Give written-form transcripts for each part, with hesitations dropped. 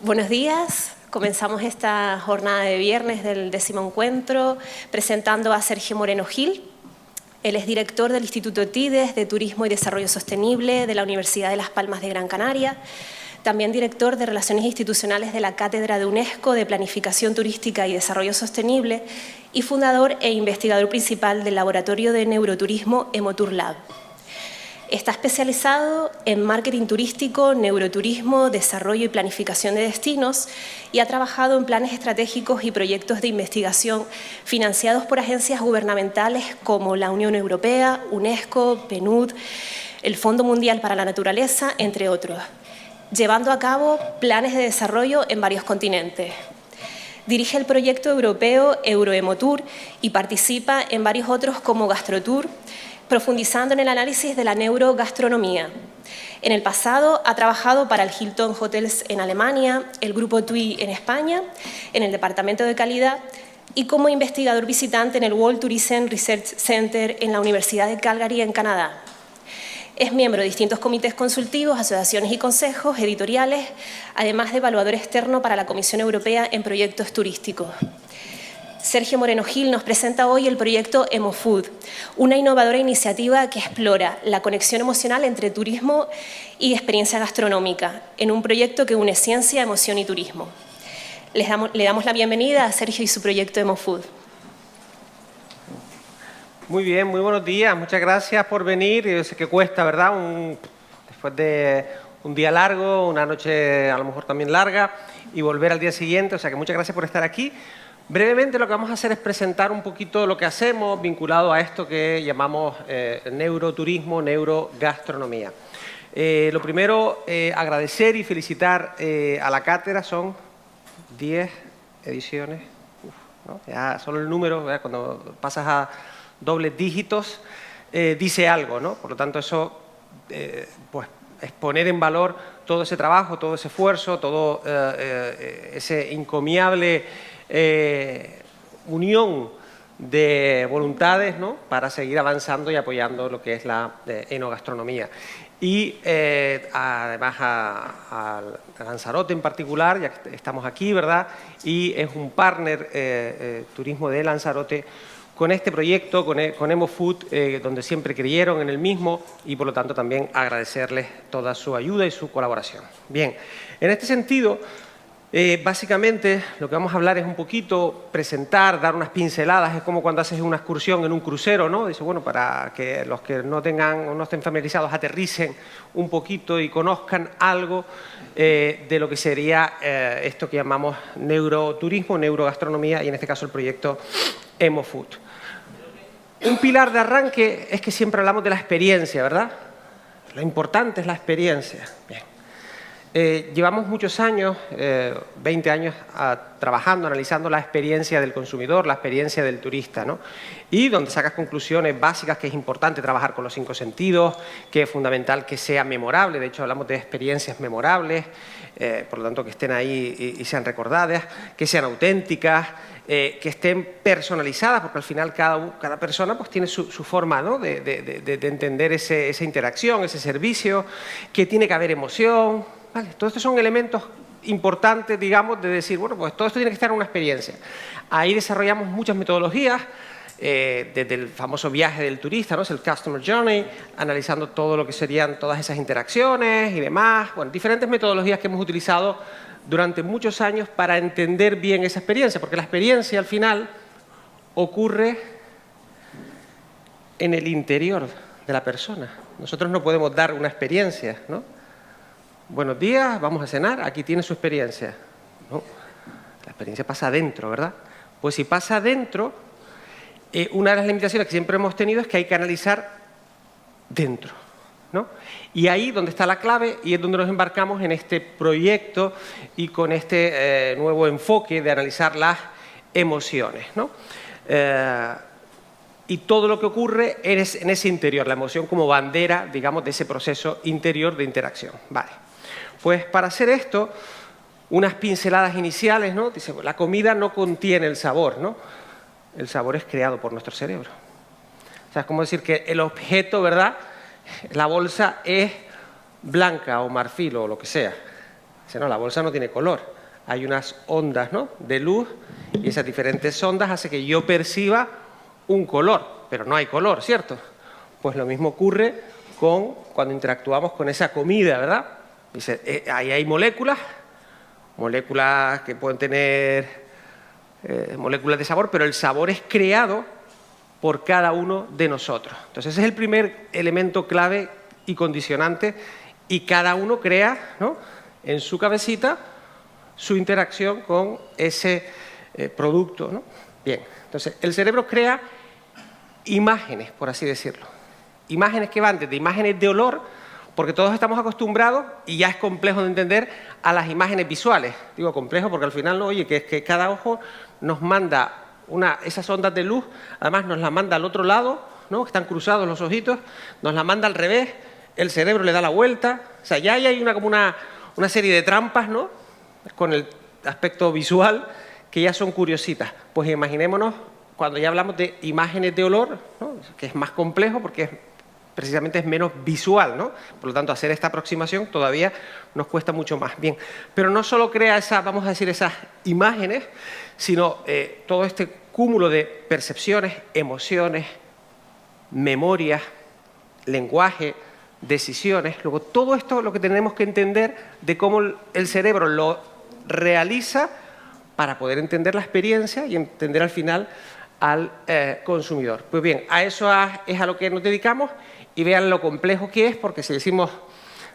Buenos días. Comenzamos esta jornada de viernes del 10º encuentro presentando a Sergio Moreno Gil. Él es director del Instituto TIDES de Turismo y Desarrollo Sostenible de la Universidad de Las Palmas de Gran Canaria, también director de Relaciones Institucionales de la Cátedra de UNESCO de Planificación Turística y Desarrollo Sostenible y fundador e investigador principal del Laboratorio de Neuroturismo Emotur Lab. Está especializado en marketing turístico, neuroturismo, desarrollo y planificación de destinos y ha trabajado en planes estratégicos y proyectos de investigación financiados por agencias gubernamentales como la Unión Europea, UNESCO, PNUD, el Fondo Mundial para la Naturaleza, entre otros, llevando a cabo planes de desarrollo en varios continentes. Dirige el proyecto europeo Euroemotur y participa en varios otros como Gastrotour, profundizando en el análisis de la neurogastronomía. En el pasado ha trabajado para el Hilton Hotels en Alemania, el Grupo TUI en España, en el Departamento de Calidad y como investigador visitante en el World Tourism Research Center en la Universidad de Calgary, en Canadá. Es miembro de distintos comités consultivos, asociaciones y consejos editoriales, además de evaluador externo para la Comisión Europea en proyectos turísticos. Sergio Moreno Gil nos presenta hoy el proyecto EmoFood, una innovadora iniciativa que explora la conexión emocional entre turismo y experiencia gastronómica, en un proyecto que une ciencia, emoción y turismo. Le damos la bienvenida a Sergio y su proyecto EmoFood. Muy bien, muy buenos días. Muchas gracias por venir. Yo sé que cuesta, ¿verdad? Después de un día largo, una noche a lo mejor también larga, y volver al día siguiente. O sea que muchas gracias por estar aquí. Brevemente lo que vamos a hacer es presentar un poquito lo que hacemos vinculado a esto que llamamos neuroturismo, neurogastronomía. Lo primero, agradecer y felicitar a la cátedra. Son 10 ediciones. ¿No? Ya solo el número, ¿verdad? Cuando pasas a dobles dígitos, dice algo, ¿no? Por lo tanto, eso pues, es poner en valor todo ese trabajo, todo ese esfuerzo, todo ese encomiable unión de voluntades, ¿no? Para seguir avanzando y apoyando lo que es la enogastronomía. Y además a Lanzarote en particular, ya que estamos aquí, ¿verdad? Y es un partner turismo de Lanzarote con este proyecto, con EmoFood, donde siempre creyeron en el mismo y por lo tanto también agradecerles toda su ayuda y su colaboración. Bien, en este sentido, básicamente lo que vamos a hablar es un poquito presentar, dar unas pinceladas. Es como cuando haces una excursión en un crucero, ¿no? Dice, bueno, para que los que no tengan o no estén familiarizados aterricen un poquito y conozcan algo de lo que sería esto que llamamos neuroturismo, neurogastronomía y en este caso el proyecto EmoFood. Un pilar de arranque es que siempre hablamos de la experiencia, ¿verdad? Lo importante es la experiencia. Bien. Llevamos muchos años, 20 años, trabajando, analizando la experiencia del consumidor, la experiencia del turista, ¿no? Y donde sacas conclusiones básicas que es importante trabajar con los 5 sentidos, que es fundamental que sea memorable. De hecho, hablamos de experiencias memorables, por lo tanto, que estén ahí y sean recordadas, que sean auténticas, que estén personalizadas, porque al final cada persona pues, tiene su forma, ¿no? de entender esa interacción, ese servicio, que tiene que haber emoción. ¿Vale? Todos estos son elementos importantes, digamos, de decir, bueno, pues todo esto tiene que estar en una experiencia. Ahí desarrollamos muchas metodologías, desde el famoso viaje del turista, ¿no? Es el Customer Journey, analizando todo lo que serían todas esas interacciones y demás. Bueno, diferentes metodologías que hemos utilizado durante muchos años para entender bien esa experiencia, porque la experiencia al final ocurre en el interior de la persona. Nosotros no podemos dar una experiencia, ¿no? Buenos días, vamos a cenar, aquí tiene su experiencia. No, la experiencia pasa adentro, ¿verdad? Pues si pasa adentro, una de las limitaciones que siempre hemos tenido es que hay que analizar dentro, ¿no? Y ahí donde está la clave y es donde nos embarcamos en este proyecto y con este nuevo enfoque de analizar las emociones, ¿no? Y todo lo que ocurre en ese interior, la emoción como bandera, digamos, de ese proceso interior de interacción. Vale. Pues para hacer esto, unas pinceladas iniciales, ¿no? Dice, la comida no contiene el sabor, ¿no? El sabor es creado por nuestro cerebro. O sea, es como decir que el objeto, ¿verdad? La bolsa es blanca o marfil o lo que sea. Dice, no, la bolsa no tiene color. Hay unas ondas, ¿no?, de luz y esas diferentes ondas hacen que yo perciba un color, pero no hay color, ¿cierto? Pues lo mismo ocurre cuando interactuamos con esa comida, ¿verdad? Dice, ahí hay moléculas que pueden tener moléculas de sabor, pero el sabor es creado por cada uno de nosotros. Entonces ese es el primer elemento clave y condicionante, y cada uno crea, ¿no?, en su cabecita su interacción con ese producto, ¿no? Bien, entonces el cerebro crea imágenes, por así decirlo. Imágenes que van desde imágenes de olor, porque todos estamos acostumbrados, y ya es complejo de entender, a las imágenes visuales. Digo complejo porque al final, ¿no?, oye, que cada ojo nos manda esas ondas de luz, además nos las manda al otro lado, ¿no?, están cruzados los ojitos, nos la manda al revés, el cerebro le da la vuelta, o sea, ya hay como una serie de trampas, ¿no?, con el aspecto visual, que ya son curiositas. Pues imaginémonos cuando ya hablamos de imágenes de olor, ¿no?, que es más complejo porque precisamente es menos visual, ¿no? Por lo tanto, hacer esta aproximación todavía nos cuesta mucho más. Bien, pero no solo crea vamos a decir, esas imágenes, sino todo este cúmulo de percepciones, emociones, memorias, lenguaje, decisiones. Luego, todo esto es lo que tenemos que entender de cómo el cerebro lo realiza para poder entender la experiencia y entender al final al consumidor. Pues bien, a eso es a lo que nos dedicamos, y vean lo complejo que es, porque si decimos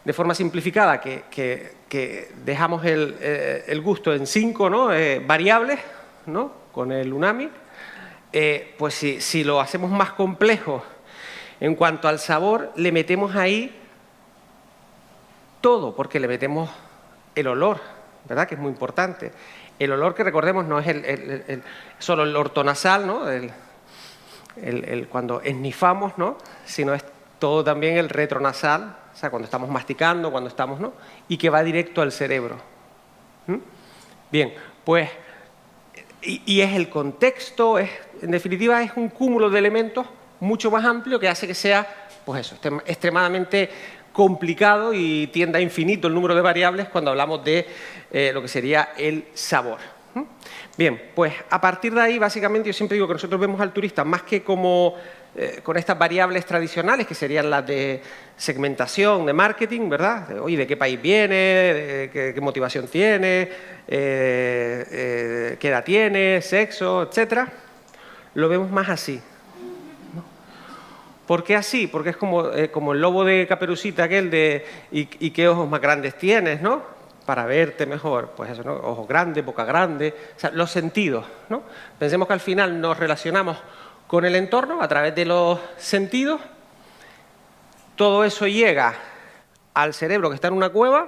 de forma simplificada que dejamos el gusto en 5, ¿no?, variables, ¿no?, con el Unami, pues si lo hacemos más complejo en cuanto al sabor, le metemos ahí todo, porque le metemos el olor, ¿verdad?, que es muy importante. El olor, que recordemos, no es solo el ortonasal, ¿no?, cuando esnifamos, ¿no?, sino es todo también el retronasal, o sea, cuando estamos masticando, cuando estamos, ¿no?, y que va directo al cerebro. Bien, pues, y es el contexto, en definitiva, es un cúmulo de elementos mucho más amplio que hace que sea, pues eso, extremadamente complicado y tienda a infinito el número de variables cuando hablamos de lo que sería el sabor. Bien, pues a partir de ahí, básicamente, yo siempre digo que nosotros vemos al turista más que como con estas variables tradicionales, que serían las de segmentación, de marketing, ¿verdad? Oye, ¿de qué país viene? ¿Qué motivación tiene? ¿Qué edad tiene? ¿Sexo? Etcétera. Lo vemos más así. ¿Por qué así? Porque es como el lobo de Caperucita, aquel de ¿y qué ojos más grandes tienes, no?, para verte mejor. Pues eso, ¿no?, ojos grandes, boca grande, o sea, los sentidos, ¿no? Pensemos que al final nos relacionamos con el entorno a través de los sentidos. Todo eso llega al cerebro, que está en una cueva,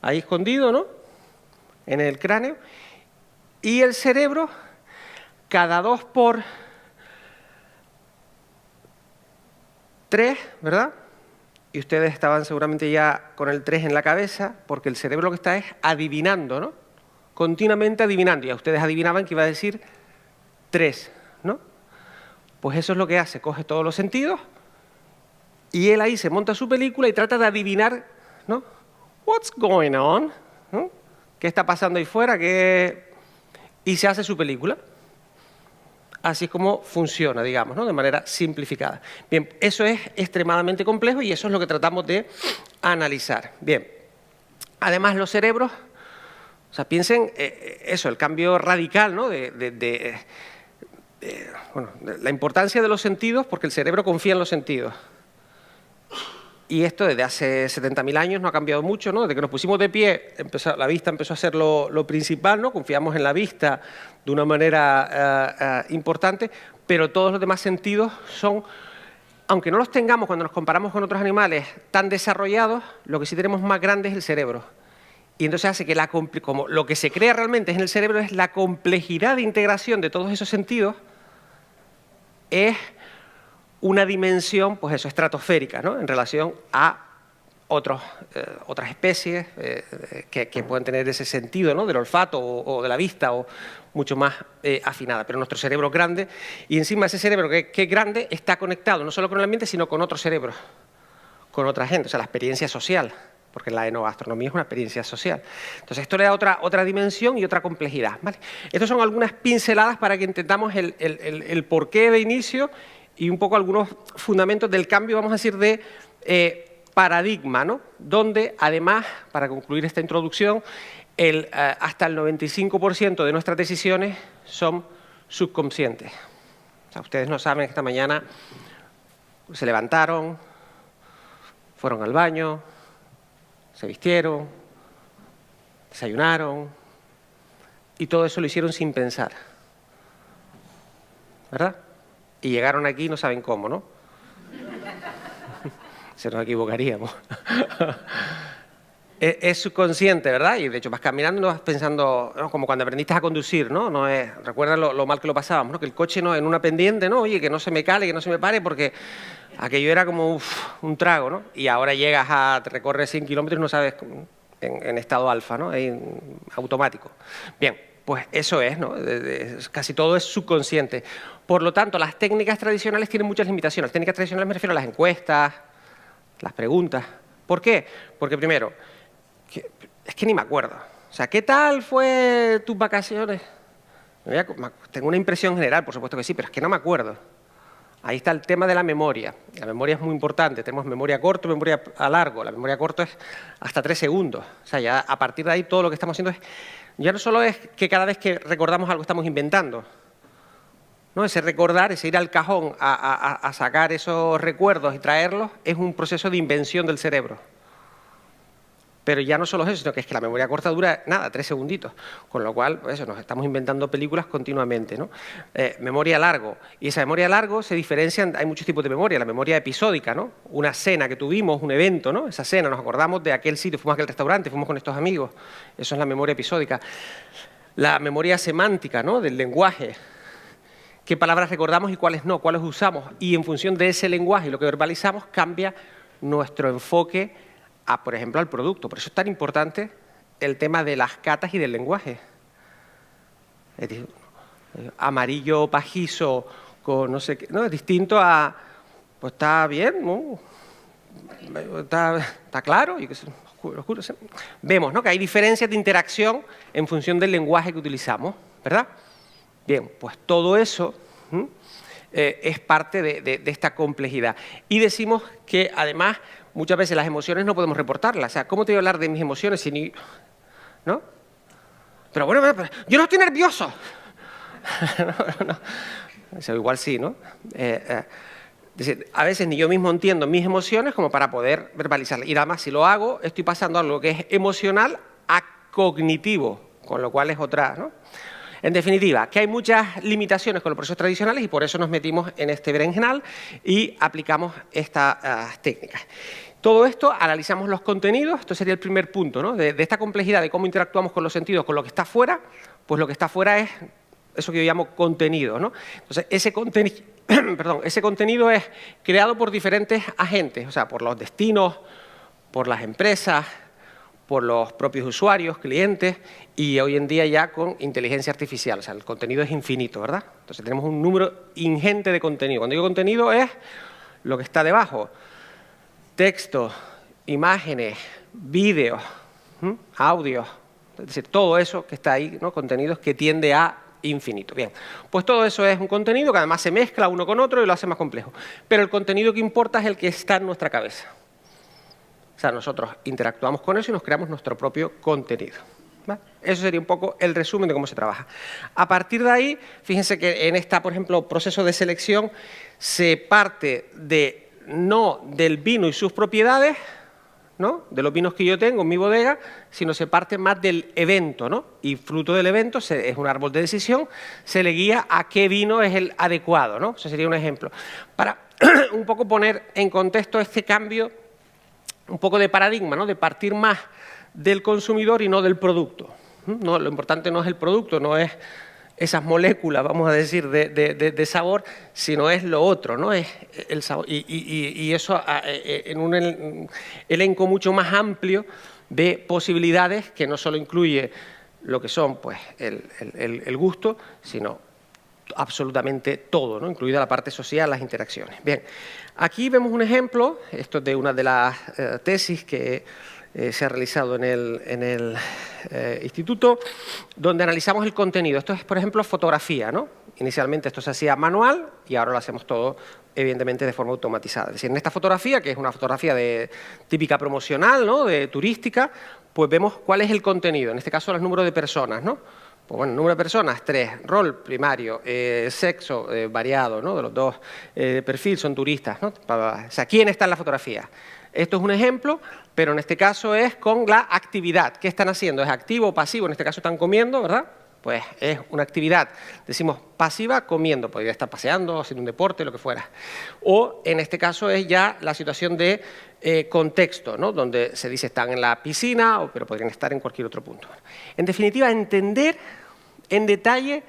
ahí escondido, ¿no?, en el cráneo, y el cerebro, cada 2 por 3, ¿verdad? Y ustedes estaban seguramente ya con el 3 en la cabeza, porque el cerebro lo que está es adivinando, ¿no?, continuamente adivinando. Y a ustedes adivinaban que iba a decir 3, ¿no? Pues eso es lo que hace, coge todos los sentidos y él ahí se monta su película y trata de adivinar, ¿no?, what's going on, ¿no?, qué está pasando ahí fuera, y se hace su película. Así es como funciona, digamos, ¿no?, de manera simplificada. Bien, eso es extremadamente complejo y eso es lo que tratamos de analizar. Bien, además los cerebros, o sea, piensen eso, el cambio radical, ¿no?, bueno, la importancia de los sentidos, porque el cerebro confía en los sentidos. Y esto desde hace 70.000 años no ha cambiado mucho, ¿no? Desde que nos pusimos de pie, la vista empezó a ser lo principal, ¿no? Confiamos en la vista de una manera importante, pero todos los demás sentidos son, aunque no los tengamos cuando nos comparamos con otros animales tan desarrollados, lo que sí tenemos más grande es el cerebro. Y entonces hace que como lo que se crea realmente en el cerebro es la complejidad de integración de todos esos sentidos, es una dimensión, pues eso, estratosférica, ¿no?, en relación a otras especies que pueden tener ese sentido, ¿no?, del olfato o de la vista, o mucho más afinada. Pero nuestro cerebro es grande, y encima ese cerebro que es grande está conectado no solo con el ambiente, sino con otros cerebros, con otra gente, o sea, la experiencia social porque la enogastronomía es una experiencia social. Entonces, esto le da otra dimensión y otra complejidad, ¿vale? Estas son algunas pinceladas para que entendamos el porqué de inicio y un poco algunos fundamentos del cambio, vamos a decir, de paradigma, ¿no? Donde, además, para concluir esta introducción, hasta el 95% de nuestras decisiones son subconscientes. O sea, ustedes no saben que esta mañana se levantaron, fueron al baño, se vistieron, desayunaron, y todo eso lo hicieron sin pensar, ¿verdad? Y llegaron aquí y no saben cómo, ¿no? Se nos equivocaríamos. Es subconsciente, ¿verdad? Y de hecho vas caminando y no vas pensando, ¿no? Como cuando aprendiste a conducir, ¿no? Recuerda lo mal que lo pasábamos, ¿no? Que el coche no en una pendiente, ¿no? Oye, que no se me cale, que no se me pare, porque aquello era como un trago, ¿no? Y ahora llegas te recorres 100 kilómetros y no sabes, en estado alfa, ¿no? Automático. Bien, pues eso es, ¿no? Casi todo es subconsciente. Por lo tanto, las técnicas tradicionales tienen muchas limitaciones. Las técnicas tradicionales me refiero a las encuestas, las preguntas. ¿Por qué? Porque primero, es que ni me acuerdo. O sea, ¿qué tal fue tus vacaciones? Tengo una impresión general, por supuesto que sí, pero es que no me acuerdo. Ahí está el tema de la memoria. La memoria es muy importante. Tenemos memoria corta y memoria a largo. La memoria corta es hasta 3 segundos. O sea, ya a partir de ahí todo lo que estamos haciendo ya no solo es que cada vez que recordamos algo estamos inventando, ¿no? Ese recordar, ese ir al cajón a sacar esos recuerdos y traerlos, es un proceso de invención del cerebro. Pero ya no solo es eso, sino que es que la memoria corta dura, nada, 3 segunditos. Con lo cual, pues eso, nos estamos inventando películas continuamente, ¿no? Memoria a largo. Y esa memoria a largo se diferencian, hay muchos tipos de memoria. La memoria episódica, ¿no? Una cena que tuvimos, un evento, ¿no? Esa cena, nos acordamos de aquel sitio, fuimos a aquel restaurante, fuimos con estos amigos. Eso es la memoria episódica. La memoria semántica, ¿no? Del lenguaje. Qué palabras recordamos y cuáles no, cuáles usamos. Y en función de ese lenguaje y lo que verbalizamos, cambia nuestro enfoque por ejemplo, al producto. Por eso es tan importante el tema de las catas y del lenguaje. Es decir, amarillo pajizo con no sé qué, ¿no? Es distinto a, pues está bien, ¿no? Está claro, y que es oscuro. Vemos, ¿no? Que hay diferencias de interacción en función del lenguaje que utilizamos, ¿verdad? Bien, pues todo eso es parte de esta complejidad. Y decimos que, además, muchas veces las emociones no podemos reportarlas. O sea, ¿cómo te voy a hablar de mis emociones si ni...? ¿No? Pero bueno, yo no estoy nervioso. no. Eso igual sí, ¿no? Es decir, a veces ni yo mismo entiendo mis emociones como para poder verbalizarlas. Y además, si lo hago, estoy pasando a algo que es emocional a cognitivo, con lo cual es otra, ¿no? En definitiva, que hay muchas limitaciones con los procesos tradicionales y por eso nos metimos en este berenjenal y aplicamos estas técnicas. Todo esto, analizamos los contenidos, esto sería el primer punto, ¿no? De esta complejidad de cómo interactuamos con los sentidos, con lo que está fuera, pues lo que está fuera es eso que yo llamo contenido, ¿no? Entonces, ese contenido es creado por diferentes agentes, o sea, por los destinos, por las empresas, por los propios usuarios, clientes, y hoy en día ya con inteligencia artificial. O sea, el contenido es infinito, ¿verdad? Entonces tenemos un número ingente de contenido. Cuando digo contenido es lo que está debajo. Texto, imágenes, vídeos, audios, es decir, todo eso que está ahí, ¿no? Contenidos que tiende a infinito. Bien, pues todo eso es un contenido que además se mezcla uno con otro y lo hace más complejo. Pero el contenido que importa es el que está en nuestra cabeza. O sea, nosotros interactuamos con eso y nos creamos nuestro propio contenido. ¿Vale? Eso sería un poco el resumen de cómo se trabaja. A partir de ahí, fíjense que en este, por ejemplo, proceso de selección se parte no del vino y sus propiedades, ¿no? De los vinos que yo tengo en mi bodega, sino se parte más del evento, ¿no? Y fruto del evento, es un árbol de decisión, se le guía a qué vino es el adecuado, ¿no? Eso sería un ejemplo. Para un poco poner en contexto este cambio, un poco de paradigma, ¿no? De partir más del consumidor y no del producto. No, lo importante no es el producto, no es esas moléculas, vamos a decir, de sabor, sino es lo otro, ¿no? Es el sabor. Y eso en un elenco mucho más amplio de posibilidades que no solo incluye lo que son, pues, el gusto, sino absolutamente todo, ¿no? Incluida la parte social, las interacciones. Bien, aquí vemos un ejemplo, esto es de una de las tesis que se ha realizado en el instituto, donde analizamos el contenido. Esto es, por ejemplo, fotografía, ¿no? Inicialmente esto se hacía manual y ahora lo hacemos todo, evidentemente, de forma automatizada. Es decir, en esta fotografía, que es una fotografía típica promocional, ¿no? De turística, pues vemos cuál es el contenido. En este caso, los números de personas, ¿no? Pues bueno, número de personas, 3, rol primario, sexo variado, ¿no? De los dos, perfil son turistas, ¿no? O sea, ¿quién está en la fotografía? Esto es un ejemplo, pero en este caso es con la actividad. ¿Qué están haciendo? ¿Es activo o pasivo? En este caso están comiendo, ¿verdad? Pues es una actividad, decimos pasiva, comiendo, podría estar paseando, haciendo un deporte, lo que fuera. O en este caso es ya la situación de contexto, ¿no? Donde se dice están en la piscina, pero podrían estar en cualquier otro punto. En definitiva, entender en detalle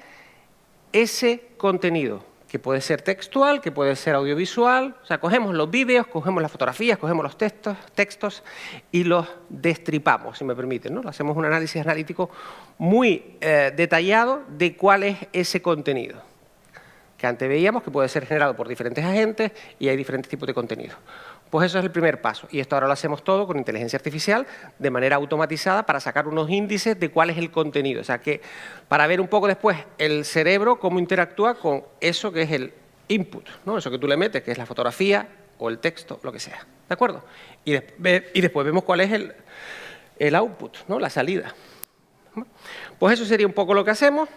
ese contenido, que puede ser textual, que puede ser audiovisual. O sea, cogemos los vídeos, cogemos las fotografías, cogemos los textos y los destripamos, si me permiten, ¿no? Hacemos un análisis analítico muy detallado de cuál es ese contenido, que antes veíamos que puede ser generado por diferentes agentes y hay diferentes tipos de contenido. Pues eso es el primer paso, y esto ahora lo hacemos todo con inteligencia artificial de manera automatizada para sacar unos índices de cuál es el contenido. O sea, que para ver un poco después el cerebro cómo interactúa con eso que es el input, ¿no? Eso que tú le metes, que es la fotografía o el texto, lo que sea. ¿De acuerdo? Y después vemos cuál es el output, ¿no? La salida. Pues eso sería un poco lo que hacemos.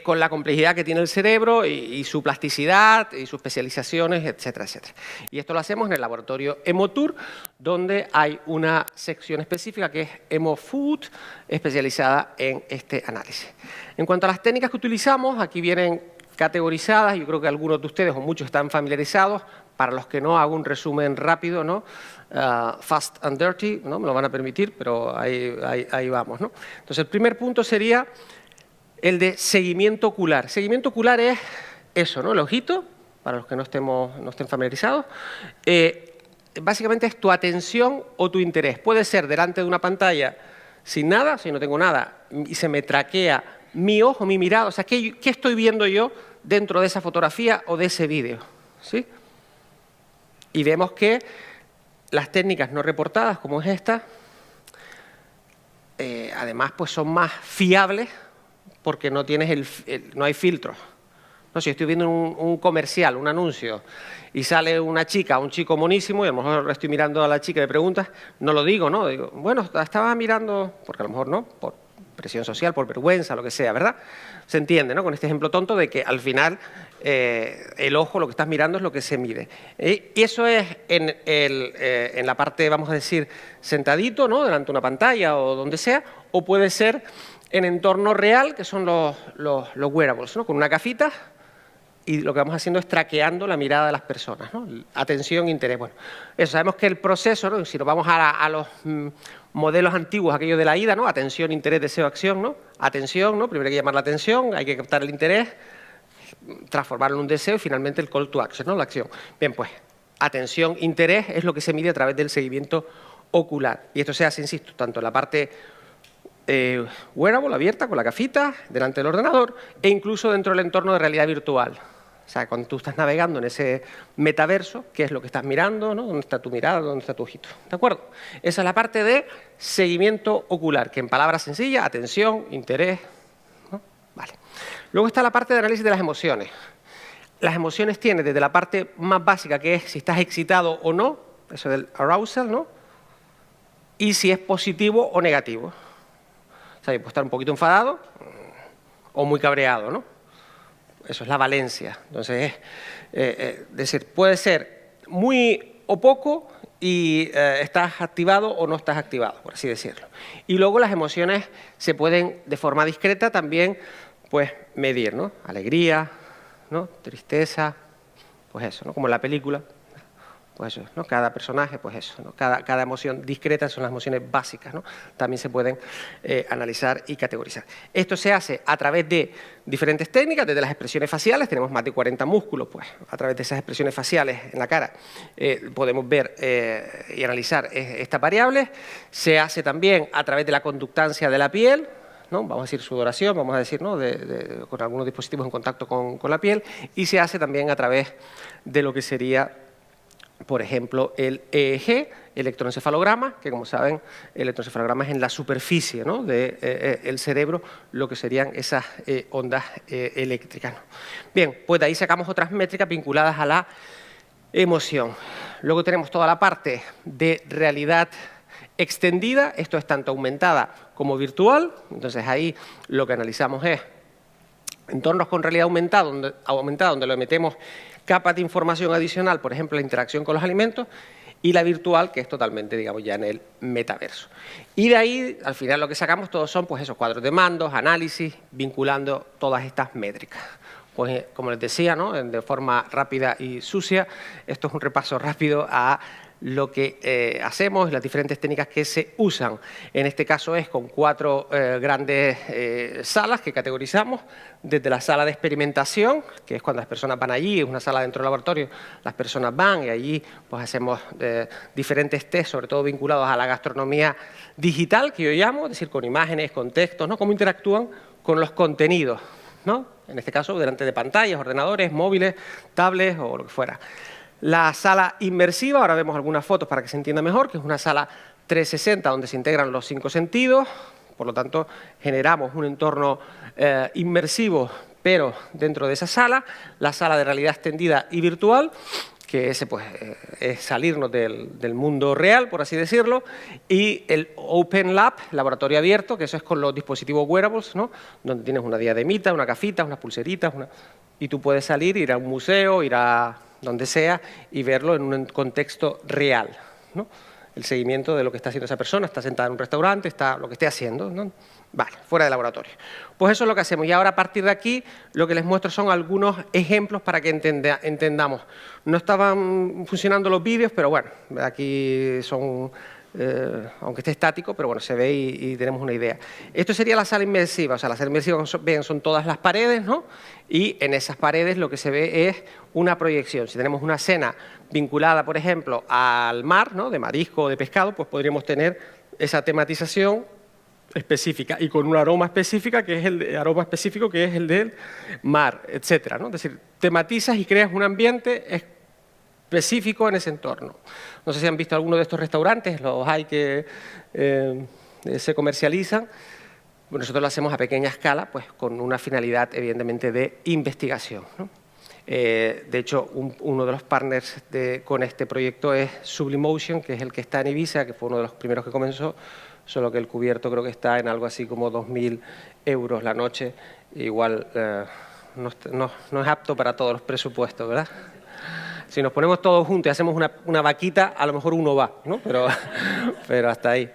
Con la complejidad que tiene el cerebro y su plasticidad y sus especializaciones, etcétera, etcétera. Y esto lo hacemos en el laboratorio Emotur, donde hay una sección específica que es EmoFood, especializada en este análisis. En cuanto a las técnicas que utilizamos, aquí vienen categorizadas, yo creo que algunos de ustedes o muchos están familiarizados. Para los que no, hago un resumen rápido, ¿no? Fast and dirty, ¿no? Me lo van a permitir, pero ahí vamos, ¿no? Entonces, el primer punto sería el de seguimiento ocular. Seguimiento ocular es eso, ¿no? El ojito, para los que no estén familiarizados. Básicamente es tu atención o tu interés. Puede ser delante de una pantalla sin nada, si no tengo nada, y se me traquea mi ojo, mi mirada. O sea, ¿qué estoy viendo yo dentro de esa fotografía o de ese vídeo? ¿Sí? Y vemos que las técnicas no reportadas, como es esta, además pues son más fiables, porque no hay filtros. No, si estoy viendo un comercial, un anuncio, y sale una chica, un chico monísimo, y a lo mejor estoy mirando a la chica y me preguntas, no lo digo, ¿no? Digo, bueno, estaba mirando, porque a lo mejor no, por presión social, por vergüenza, lo que sea, ¿verdad? Se entiende, ¿no? Con este ejemplo tonto de que al final el ojo, lo que estás mirando es lo que se mide. Y eso es en la parte, vamos a decir, sentadito, ¿no? Delante de una pantalla o donde sea, o puede ser en entorno real, que son los wearables, ¿no? Con una gafita, y lo que vamos haciendo es traqueando la mirada de las personas, ¿no? Atención, interés. Bueno, eso, sabemos que el proceso, ¿no? Si nos vamos a los modelos antiguos, aquellos de la IDA, ¿no? Atención, interés, deseo, acción, ¿no? Atención, ¿no? Primero hay que llamar la atención, hay que captar el interés, transformarlo en un deseo y finalmente el call to action, ¿no? La acción. Bien, pues, atención, interés es lo que se mide a través del seguimiento ocular. Y esto se hace, insisto, tanto en la parte wearable, abierta, con la gafita, delante del ordenador, e incluso dentro del entorno de realidad virtual. O sea, cuando tú estás navegando en ese metaverso, ¿qué es lo que estás mirando, ¿no? ¿Dónde está tu mirada? ¿Dónde está tu ojito? ¿De acuerdo? Esa es la parte de seguimiento ocular, que en palabras sencillas, atención, interés, ¿no? Vale. Luego está la parte de análisis de las emociones. Las emociones tienen desde la parte más básica, que es si estás excitado o no, eso del arousal, ¿no? Y si es positivo o negativo. O sea, puede estar un poquito enfadado o muy cabreado, ¿no? Eso es la valencia. Entonces, es decir, puede ser muy o poco y estás activado o no estás activado, por así decirlo. Y luego las emociones se pueden, de forma discreta, también pues, medir, ¿no? Alegría, ¿no? Tristeza, pues eso, ¿no? Como en la película. Pues eso, ¿no? Cada personaje, pues eso, ¿no? Cada emoción discreta son las emociones básicas, ¿no? También se pueden analizar y categorizar. Esto se hace a través de diferentes técnicas, desde las expresiones faciales, tenemos más de 40 músculos, pues a través de esas expresiones faciales en la cara podemos ver y analizar estas variables. Se hace también a través de la conductancia de la piel, ¿no? Vamos a decir sudoración, vamos a decir, ¿no? Con algunos dispositivos en contacto con la piel, y se hace también a través de lo que sería por ejemplo, el EEG, electroencefalograma, que como saben, el electroencefalograma es en la superficie, ¿no?, del cerebro, lo que serían esas ondas eléctricas, ¿no? Bien, pues de ahí sacamos otras métricas vinculadas a la emoción. Luego tenemos toda la parte de realidad extendida, esto es tanto aumentada como virtual, entonces ahí lo que analizamos es entornos con realidad aumentada, donde le metemos capas de información adicional, por ejemplo, la interacción con los alimentos, y la virtual, que es totalmente, digamos, ya en el metaverso. Y de ahí, al final, lo que sacamos todos son, pues, esos cuadros de mandos, análisis, vinculando todas estas métricas. Pues, como les decía, ¿no?, de forma rápida y sucia, esto es un repaso rápido a lo que hacemos y las diferentes técnicas que se usan. En este caso es con 4 grandes salas que categorizamos, desde la sala de experimentación, que es cuando las personas van allí, es una sala dentro del laboratorio, las personas van y allí pues hacemos diferentes test, sobre todo vinculados a la gastronomía digital, que yo llamo, es decir, con imágenes, con textos, ¿no?, cómo interactúan con los contenidos, ¿no?, en este caso delante de pantallas, ordenadores, móviles, tablets o lo que fuera. La sala inmersiva, ahora vemos algunas fotos para que se entienda mejor, que es una sala 360 donde se integran los 5 sentidos, por lo tanto generamos un entorno inmersivo, pero dentro de esa sala. La sala de realidad extendida y virtual, que ese pues, es salirnos del mundo real, por así decirlo, y el Open Lab, laboratorio abierto, que eso es con los dispositivos wearables, ¿no?, donde tienes una diademita, una gafita, unas pulseritas, y tú puedes salir, ir a un museo, ir a donde sea y verlo en un contexto real, ¿no?, el seguimiento de lo que está haciendo esa persona, está sentada en un restaurante, está lo que esté haciendo, ¿no?, vale, fuera del laboratorio. Pues eso es lo que hacemos y ahora a partir de aquí lo que les muestro son algunos ejemplos para que entendamos. No estaban funcionando los vídeos, pero bueno, aquí son, aunque esté estático, pero bueno, se ve y tenemos una idea. Esto sería la sala inmersiva, o sea, la sala inmersiva, ven, son todas las paredes, ¿no?, y en esas paredes lo que se ve es una proyección. Si tenemos una escena vinculada, por ejemplo, al mar, ¿no?, de marisco o de pescado, pues podríamos tener esa tematización específica y con un aroma específico que es el del mar, etcétera, ¿no? Es decir, tematizas y creas un ambiente específico en ese entorno. No sé si han visto alguno de estos restaurantes, los hay que se comercializan. Bueno, nosotros lo hacemos a pequeña escala, pues con una finalidad evidentemente de investigación, ¿no? De hecho, uno de los partners con este proyecto es Sublimotion, que es el que está en Ibiza, que fue uno de los primeros que comenzó, solo que el cubierto creo que está en algo así como 2.000 euros la noche. Igual no es apto para todos los presupuestos, ¿verdad? Si nos ponemos todos juntos y hacemos una vaquita, a lo mejor uno va, ¿no? Pero hasta ahí.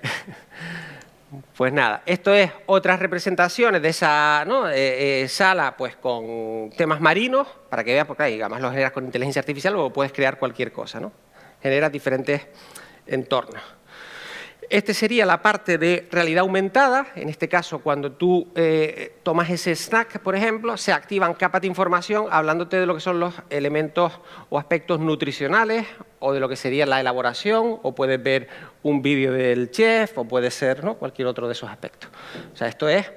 Pues nada, esto es otras representaciones de esa, ¿no?, sala pues con temas marinos, para que veas, porque ahí, además lo generas con inteligencia artificial, luego puedes crear cualquier cosa, ¿no? Generas diferentes entornos. Este sería la parte de realidad aumentada. En este caso, cuando tú tomas ese snack, por ejemplo, se activan capas de información hablándote de lo que son los elementos o aspectos nutricionales o de lo que sería la elaboración, o puedes ver un vídeo del chef, o puede ser, ¿no?, cualquier otro de esos aspectos. O sea, esto es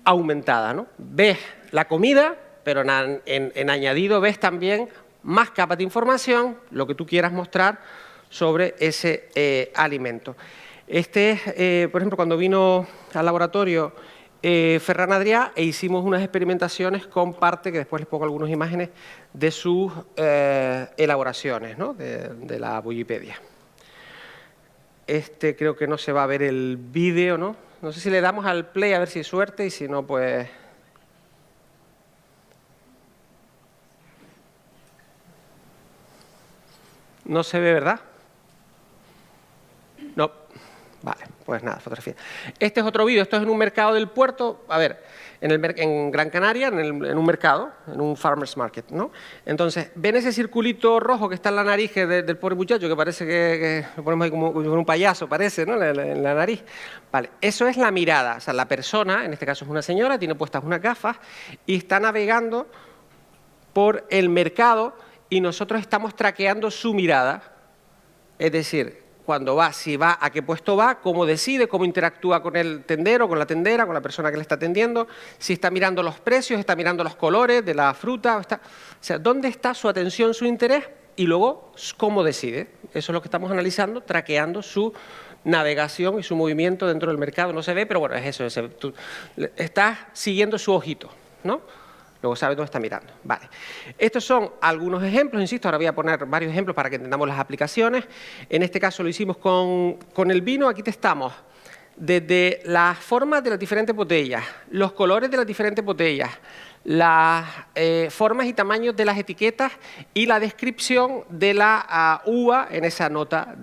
aumentada, ¿no? Ves la comida, pero en añadido ves también más capas de información, lo que tú quieras mostrar sobre ese alimento. Este es, por ejemplo, cuando vino al laboratorio Ferran Adrià e hicimos unas experimentaciones con parte, que después les pongo algunas imágenes, de sus elaboraciones, ¿no?, de la Wikipedia. Este creo que no se va a ver el vídeo, ¿no? No sé si le damos al play a ver si hay suerte y si no, pues... No se ve, ¿verdad? No, vale, pues nada, fotografía. Este es otro vídeo, esto es en un mercado del puerto, a ver, en Gran Canaria, en un mercado, en un farmer's market, ¿no? Entonces, ven ese circulito rojo que está en la nariz del pobre muchacho, que parece que lo ponemos ahí como un payaso, parece, ¿no?, en la nariz. Vale, eso es la mirada, o sea, la persona, en este caso es una señora, tiene puestas unas gafas y está navegando por el mercado y nosotros estamos traqueando su mirada, es decir, cuando va, si va, a qué puesto va, cómo decide, cómo interactúa con el tendero, con la tendera, con la persona que le está atendiendo, si está mirando los precios, está mirando los colores de la fruta, o sea, ¿dónde está su atención, su interés? y luego cómo decide. Eso es lo que estamos analizando, traqueando su navegación y su movimiento dentro del mercado. No se ve, pero bueno, es eso. Tú estás siguiendo su ojito, ¿no? Luego sabes dónde está mirando. Vale. Estos son algunos ejemplos, insisto, ahora voy a poner varios ejemplos para que entendamos las aplicaciones. En este caso lo hicimos con el vino. Aquí testamos desde las formas de las diferentes botellas, los colores de las diferentes botellas, las formas y tamaños de las etiquetas y la descripción de la uva en esa nota,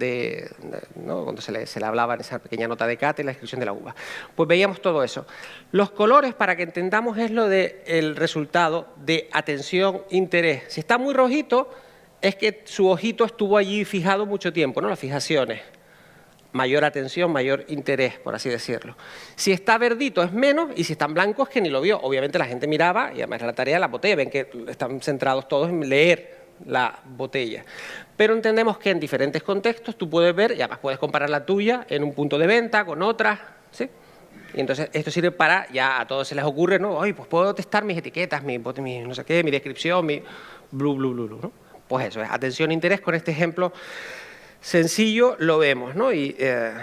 ¿no? Cuando se le hablaba en esa pequeña nota de cata y la descripción de la uva. Pues veíamos todo eso. Los colores, para que entendamos, es lo del resultado de atención, interés. Si está muy rojito, es que su ojito estuvo allí fijado mucho tiempo, ¿no? Las fijaciones. Mayor atención, mayor interés, por así decirlo. Si está verdito es menos, y si están blancos es que ni lo vio. Obviamente la gente miraba, y además era la tarea de la botella, ven que están centrados todos en leer la botella. Pero entendemos que en diferentes contextos tú puedes ver, y además puedes comparar la tuya en un punto de venta con otras, ¿sí? Y entonces esto sirve para, ya a todos se les ocurre, ¿no? Oye, pues puedo testar mis etiquetas, mi no sé qué, mi descripción, mi ¿no? Pues eso es, atención e interés. Con este ejemplo sencillo lo vemos, ¿no? Y,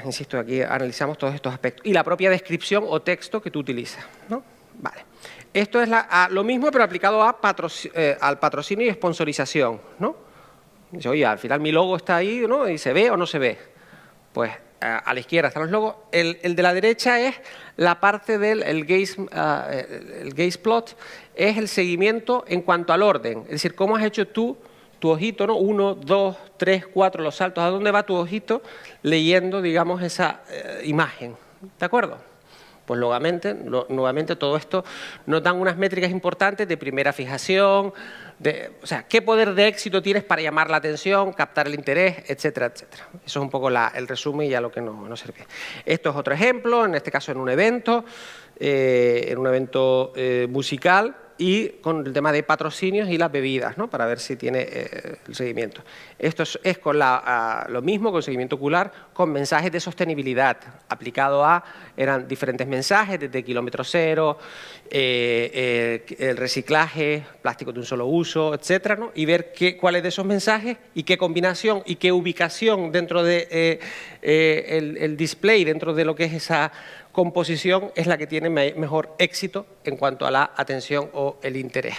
insisto, aquí analizamos todos estos aspectos. Y la propia descripción o texto que tú utilizas, ¿no? Vale. Esto es lo mismo, pero aplicado al patrocinio y sponsorización, ¿no? Dice, oye, al final mi logo está ahí, ¿no? Y se ve o no se ve. Pues a la izquierda están los logos. El de la derecha es la parte del gaze plot, es el seguimiento en cuanto al orden. Es decir, cómo has hecho tú tu ojito, ¿no? 1, 2, 3, 4, los saltos. ¿A dónde va tu ojito leyendo, digamos, esa imagen? ¿De acuerdo? Pues nuevamente todo esto nos dan unas métricas importantes de primera fijación, o sea, qué poder de éxito tienes para llamar la atención, captar el interés, etcétera, etcétera. Eso es un poco el resumen y ya lo que nos sirve. Esto es otro ejemplo, en este caso en un evento musical, y con el tema de patrocinios y las bebidas, ¿no? Para ver si tiene el seguimiento. Esto es con lo mismo, con seguimiento ocular, con mensajes de sostenibilidad. Aplicado eran diferentes mensajes, desde kilómetro cero, el reciclaje, plástico de un solo uso, etcétera, ¿no? Y ver cuáles de esos mensajes y qué combinación y qué ubicación dentro de el display, dentro de lo que es esa composición, es la que tiene mejor éxito en cuanto a la atención o el interés.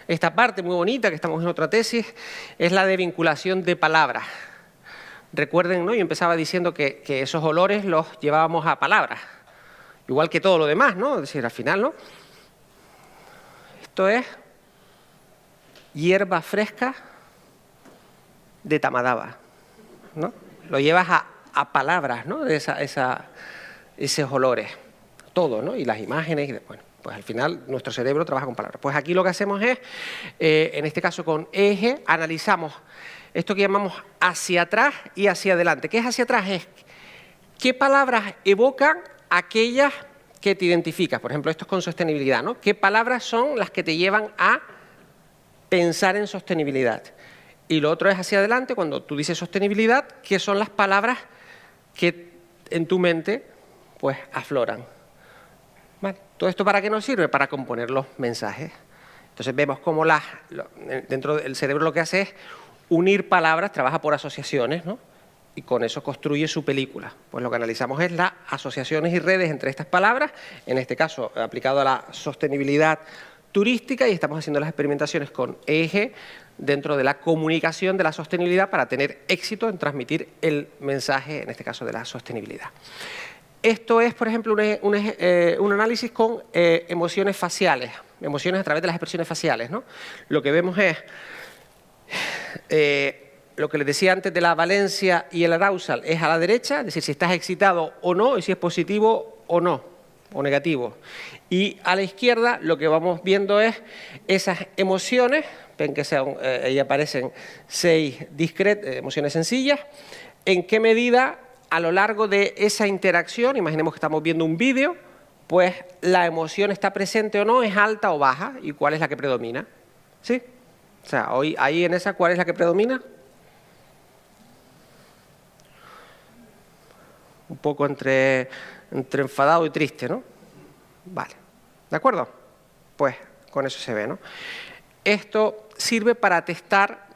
Esta parte muy bonita, que estamos en otra tesis, es la de vinculación de palabras. Recuerden, ¿no? Yo empezaba diciendo que esos olores los llevábamos a palabras, igual que todo lo demás, ¿no? Es decir, al final, ¿no? Esto es hierba fresca de Tamadaba, ¿no? Lo llevas a palabras, ¿no? De esos olores, todo, ¿no? Y las imágenes, y bueno, pues al final nuestro cerebro trabaja con palabras. Pues aquí lo que hacemos es, en este caso con eje, analizamos esto que llamamos hacia atrás y hacia adelante. ¿Qué es hacia atrás? Es qué palabras evocan aquellas que te identificas. Por ejemplo, esto es con sostenibilidad, ¿no? ¿Qué palabras son las que te llevan a pensar en sostenibilidad? Y lo otro es hacia adelante, cuando tú dices sostenibilidad, ¿qué son las palabras que en tu mente pues afloran? ¿Vale? ¿Todo esto para qué nos sirve? Para componer los mensajes. Entonces vemos cómo dentro del cerebro lo que hace es unir palabras, trabaja por asociaciones, ¿no? Y con eso construye su película. Pues lo que analizamos es las asociaciones y redes entre estas palabras, en este caso aplicado a la sostenibilidad turística, y estamos haciendo las experimentaciones con eje dentro de la comunicación de la sostenibilidad para tener éxito en transmitir el mensaje, en este caso de la sostenibilidad. Esto es, por ejemplo, un análisis con emociones faciales, emociones a través de las expresiones faciales, ¿no? Lo que vemos es lo que les decía antes de la valencia y el arousal, es a la derecha, es decir, si estás excitado o no, y si es positivo o no, o negativo. Y a la izquierda lo que vamos viendo es esas emociones, ven que ahí aparecen 6 emociones sencillas, en qué medida a lo largo de esa interacción, imaginemos que estamos viendo un vídeo, pues la emoción está presente o no, es alta o baja, y cuál es la que predomina. ¿Sí? O sea, ahí en esa, ¿cuál es la que predomina? Un poco entre enfadado y triste, ¿no? Vale. ¿De acuerdo? Pues con eso se ve, ¿no? Esto sirve para testar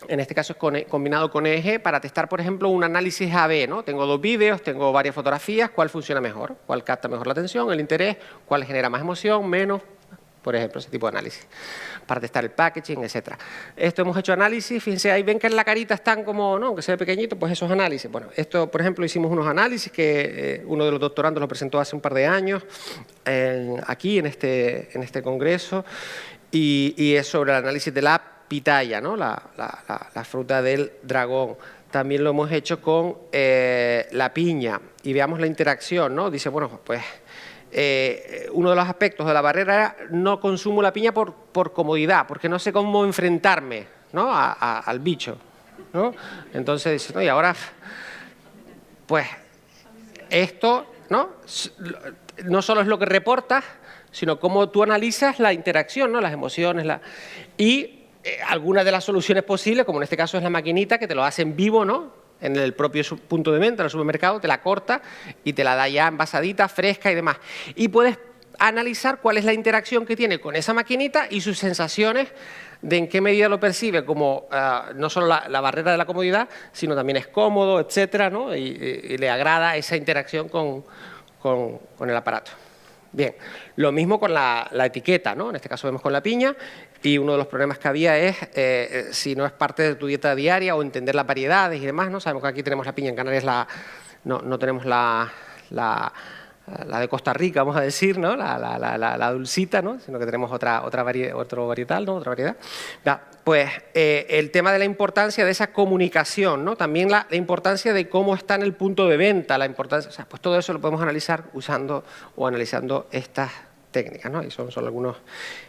En este caso es combinado con EEG para testar, por ejemplo, un análisis A/B, ¿no? Tengo 2 vídeos, tengo varias fotografías, ¿cuál funciona mejor? ¿Cuál capta mejor la atención, el interés? ¿Cuál genera más emoción, menos? Por ejemplo, ese tipo de análisis. Para testar el packaging, etc. Esto hemos hecho análisis, fíjense, ahí ven que en la carita están como, ¿no? Que se ve pequeñito, pues esos análisis. Bueno, esto, por ejemplo, hicimos unos análisis que uno de los doctorandos lo presentó hace un par de años aquí en este congreso y es sobre el análisis de la pitaya, ¿no? La fruta del dragón. También lo hemos hecho con la piña y veamos la interacción, ¿no? Dice, bueno, pues uno de los aspectos de la barrera era no consumo la piña por comodidad, porque no sé cómo enfrentarme, ¿no? al bicho, ¿no? Entonces dice, no, y ahora, pues esto, ¿no? No solo es lo que reportas, sino cómo tú analizas la interacción, ¿no? Las emociones, y algunas de las soluciones posibles, como en este caso es la maquinita, que te lo hace en vivo, ¿no? En el propio punto de venta, en el supermercado, te la corta y te la da ya envasadita, fresca y demás. Y puedes analizar cuál es la interacción que tiene con esa maquinita y sus sensaciones de en qué medida lo percibe como no solo la barrera de la comodidad, sino también es cómodo, etcétera, ¿no? Y le agrada esa interacción con el aparato. Bien, lo mismo con la etiqueta, ¿no? En este caso vemos con la piña y uno de los problemas que había es si no es parte de tu dieta diaria o entender las variedades y demás, ¿no? Sabemos que aquí tenemos la piña, en Canarias no tenemos la de Costa Rica, vamos a decir, ¿no? La dulcita, ¿no? Sino que tenemos otro varietal, ¿no? Otra variedad. Ya, pues el tema de la importancia de esa comunicación, ¿no? También la importancia de cómo está en el punto de venta, la importancia, o sea, pues todo eso lo podemos analizar usando o analizando estas técnicas, ¿no? Y son solo algunos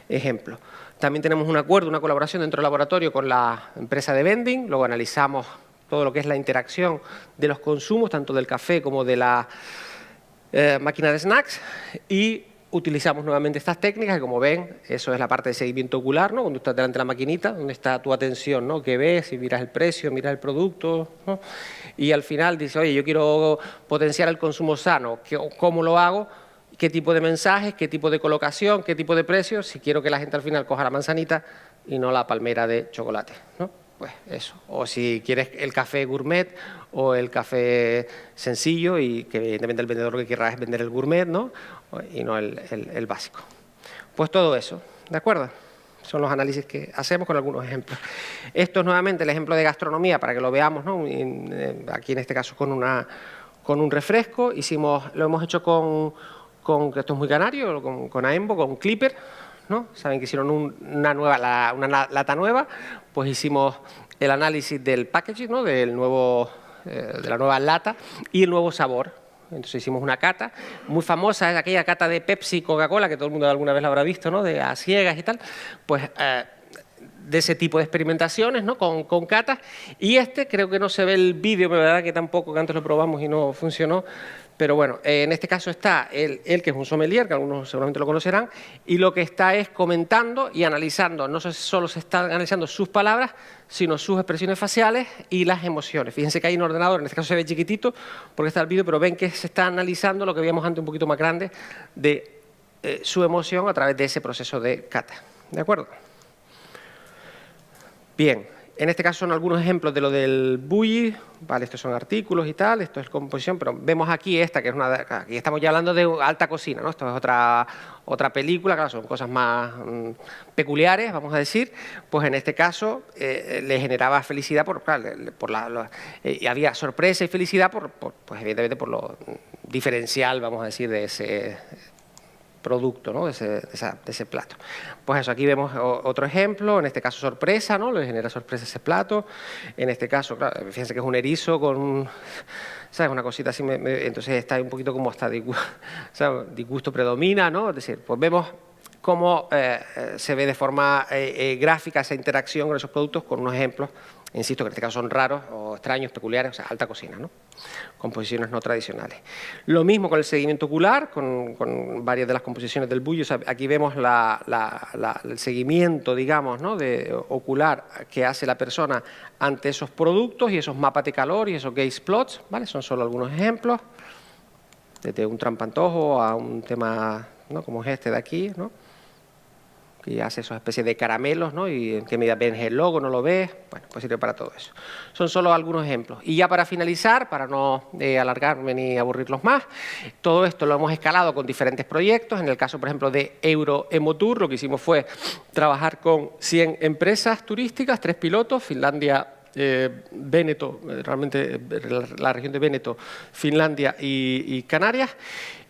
ejemplos. También tenemos un acuerdo, una colaboración dentro del laboratorio con la empresa de vending, luego analizamos todo lo que es la interacción de los consumos, tanto del café como de la máquina de snacks, y utilizamos nuevamente estas técnicas, que como ven, eso es la parte de seguimiento ocular, ¿no? Cuando estás delante de la maquinita, donde está tu atención, ¿no? ¿Qué ves? Si miras el precio, miras el producto, ¿no? Y al final dices, oye, yo quiero potenciar el consumo sano, ¿cómo lo hago? ¿Qué tipo de mensajes? ¿Qué tipo de colocación? ¿Qué tipo de precios? Si quiero que la gente al final coja la manzanita y no la palmera de chocolate, ¿no? Pues eso. O si quieres el café gourmet o el café sencillo y que evidentemente el vendedor lo que querrá es vender el gourmet, ¿no? Y no el básico. Pues todo eso, ¿de acuerdo? Son los análisis que hacemos con algunos ejemplos. Esto es nuevamente el ejemplo de gastronomía para que lo veamos, ¿no? Aquí en este caso con un refresco. Lo hemos hecho que esto es muy canario, con Aembo, con Clipper, ¿no? Saben que hicieron una lata nueva, pues hicimos el análisis del packaging, ¿no? De la nueva lata y el nuevo sabor. Entonces hicimos una cata muy famosa, es aquella cata de Pepsi, Coca-Cola, que todo el mundo alguna vez la habrá visto, ¿no? De a ciegas y tal, pues de ese tipo de experimentaciones, ¿no? Con catas. Y creo que no se ve el vídeo, pero la verdad que tampoco, que antes lo probamos y no funcionó. Pero bueno, en este caso está él que es un sommelier, que algunos seguramente lo conocerán, y lo que está es comentando y analizando, no solo se están analizando sus palabras, sino sus expresiones faciales y las emociones. Fíjense que hay un ordenador, en este caso se ve chiquitito, porque está el vídeo, pero ven que se está analizando lo que veíamos antes un poquito más grande de su emoción a través de ese proceso de cata. ¿De acuerdo? Bien. En este caso son algunos ejemplos de lo del bully, vale, estos son artículos y tal, esto es composición, pero vemos aquí esta, que es aquí estamos ya hablando de alta cocina, ¿no? Esto es otra película, claro, son cosas más peculiares, vamos a decir, pues en este caso le generaba felicidad y había sorpresa y felicidad pues evidentemente por lo diferencial, vamos a decir, de ese producto, ¿no? de ese plato. Pues eso, aquí vemos otro ejemplo, en este caso sorpresa, ¿no? Le genera sorpresa ese plato. En este caso, claro, fíjense que es un erizo con ¿sabes? Una cosita así, entonces está un poquito como hasta disgusto predomina, ¿no? Es decir, pues vemos cómo se ve de forma gráfica esa interacción con esos productos con unos ejemplos, insisto, que en este caso son raros o extraños, peculiares, o sea, alta cocina, ¿no? Composiciones no tradicionales. Lo mismo con el seguimiento ocular, con varias de las composiciones del bully. O sea, aquí vemos el seguimiento, digamos, ¿no? Ocular que hace la persona ante esos productos y esos mapas de calor y esos gaze plots, ¿vale? Son solo algunos ejemplos, desde un trampantojo a un tema, ¿no? Como es este de aquí, ¿no? y hace esas especies de caramelos, ¿no? Y en qué medida ves el logo, no lo ves, bueno, pues sirve para todo eso. Son solo algunos ejemplos. Y ya para finalizar, para no alargarme ni aburrirlos más, todo esto lo hemos escalado con diferentes proyectos. En el caso, por ejemplo, de Euroemotour, lo que hicimos fue trabajar con 100 empresas turísticas, 3 pilotos, Finlandia, Véneto, realmente la región de Véneto, Finlandia y Canarias.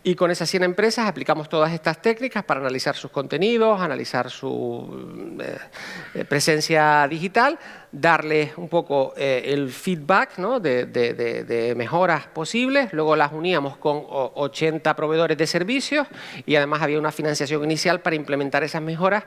Y con esas 100 empresas aplicamos todas estas técnicas para analizar sus contenidos, analizar su presencia digital, darles un poco el feedback, ¿no? de mejoras posibles. Luego las uníamos con 80 proveedores de servicios y además había una financiación inicial para implementar esas mejoras